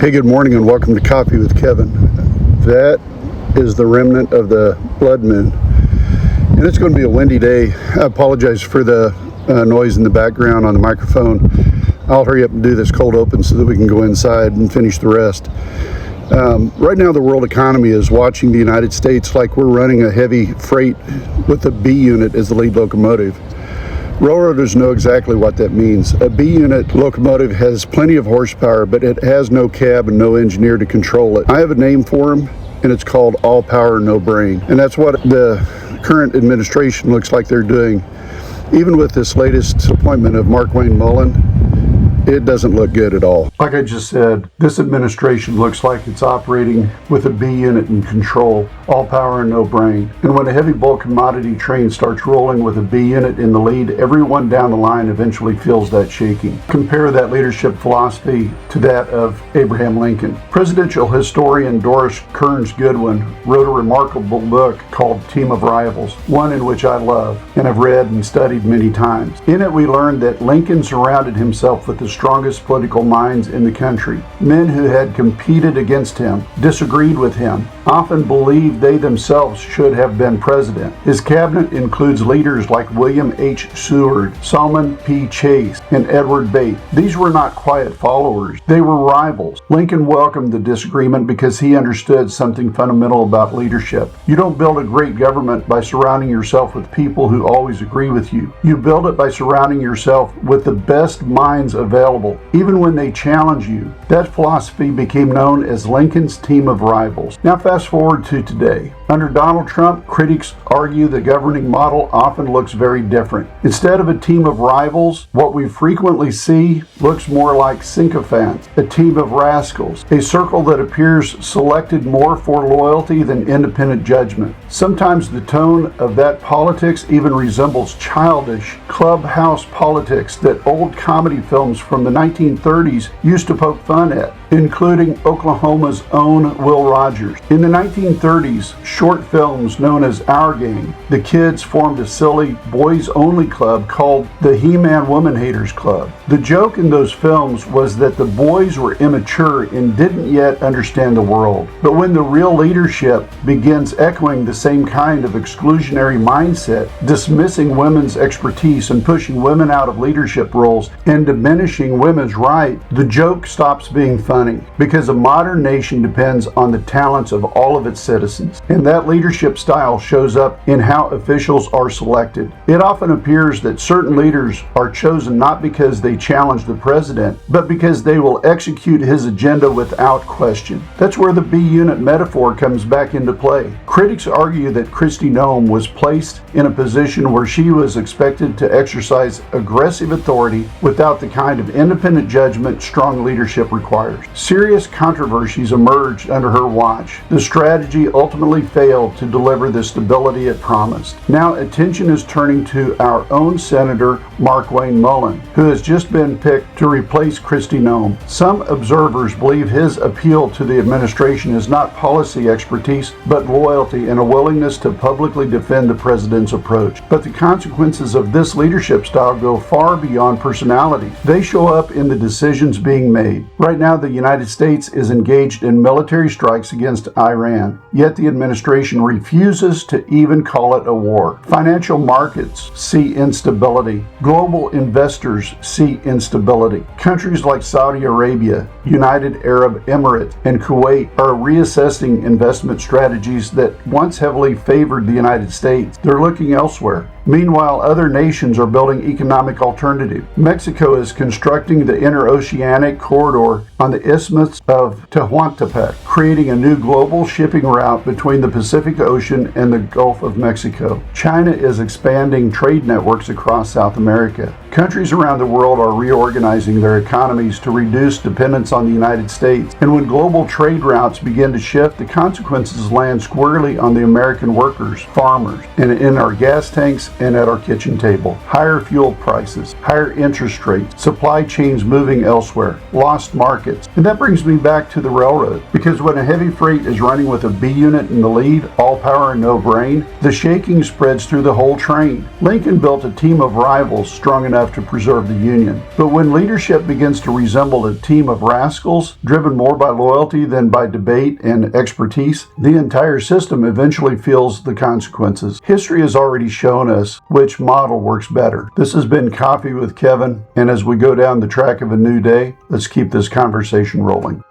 Hey, good morning and welcome to Coffee with Kevin. That is the remnant of the blood moon. And it's going to be a windy day. I apologize for the noise in the background on the microphone. I'll hurry up and do this cold open so that we can go inside and finish the rest. Right now the world economy is watching the United States like we're running a heavy freight with a B unit as the lead locomotive. Railroaders know exactly what that means. A B unit locomotive has plenty of horsepower, but it has no cab and no engineer to control it. I have a name for him, and it's called all power, no brain. And that's what the current administration looks like they're doing. Even with this latest appointment of Mark Wayne Mullen, it doesn't look good at all. Like I just said, this administration looks like it's operating with a B unit in control, all power and no brain. And when a heavy bulk commodity train starts rolling with a B unit in the lead, everyone down the line eventually feels that shaking. Compare that leadership philosophy to that of Abraham Lincoln. Presidential historian Doris Kearns Goodwin wrote a remarkable book called Team of Rascals, one in which I love and have read and studied many times. In it we learned that Lincoln surrounded himself with the strongest political minds in the country. Men who had competed against him, disagreed with him, often believed they themselves should have been president. His cabinet includes leaders like William H. Seward, Salmon P. Chase, and Edward Bate. These were not quiet followers. They were rivals. Lincoln welcomed the disagreement because he understood something fundamental about leadership. You don't build a great government by surrounding yourself with people who always agree with you. You build it by surrounding yourself with the best minds available, even when they challenge you. That philosophy became known as Lincoln's Team of Rivals. Now fast forward to today. Under Donald Trump, critics argue the governing model often looks very different. Instead of a team of rivals, what we frequently see looks more like sycophants, a team of rascals, a circle that appears selected more for loyalty than independent judgment. Sometimes the tone of that politics even resembles childish clubhouse politics that old comedy films from the 1930s used to poke fun at, including Oklahoma's own Will Rogers. In the 1930s, short films known as Our Gang, the kids formed a silly boys-only club called the He-Man Woman Haters Club. The joke in those films was that the boys were immature and didn't yet understand the world. But when the real leadership begins echoing the same kind of exclusionary mindset, dismissing women's expertise and pushing women out of leadership roles and diminishing women's rights, the joke stops being funny, because a modern nation depends on the talents of all of its citizens. And that leadership style shows up in how officials are selected. It often appears that certain leaders are chosen not because they challenge the president, but because they will execute his agenda without question. That's where the B unit metaphor comes back into play. Critics argue that Kristi Noem was placed in a position where she was expected to exercise aggressive authority without the kind of independent judgment strong leadership requires. Serious controversies emerged under her watch. The strategy ultimately failed to deliver the stability it promised. Now attention is turning to our own Senator Mark Wayne Mullen, who has just been picked to replace Kristi Noem. Some observers believe his appeal to the administration is not policy expertise, but loyalty and a willingness to publicly defend the president's approach. But the consequences of this leadership style go far beyond personality. They show up in the decisions being made. Right now, the United States is engaged in military strikes against Iran, yet the administration refuses to even call it a war. Financial markets see instability. Global investors see instability. Countries like Saudi Arabia, United Arab Emirates, and Kuwait are reassessing investment strategies that once heavily favored the United States. They're looking elsewhere. Meanwhile, other nations are building economic alternatives. Mexico is constructing the interoceanic corridor on the Isthmus of Tehuantepec, creating a new global shipping route between the Pacific Ocean and the Gulf of Mexico. China is expanding trade networks across South America. Countries around the world are reorganizing their economies to reduce dependence on the United States. And when global trade routes begin to shift, the consequences land squarely on the American workers, farmers, and in our gas tanks seats and at our kitchen table. Higher fuel prices, higher interest rates, supply chains moving elsewhere, lost markets. And that brings me back to the railroad, because when a heavy freight is running with a B unit in the lead, all power and no brain, the shaking spreads through the whole train. Lincoln built a team of rivals strong enough to preserve the Union. But when leadership begins to resemble a team of rascals, driven more by loyalty than by debate and expertise, the entire system eventually feels the consequences. History has already shown us which model works better. This has been Coffee with Kevin, and as we go down the track of a new day, let's keep this conversation rolling.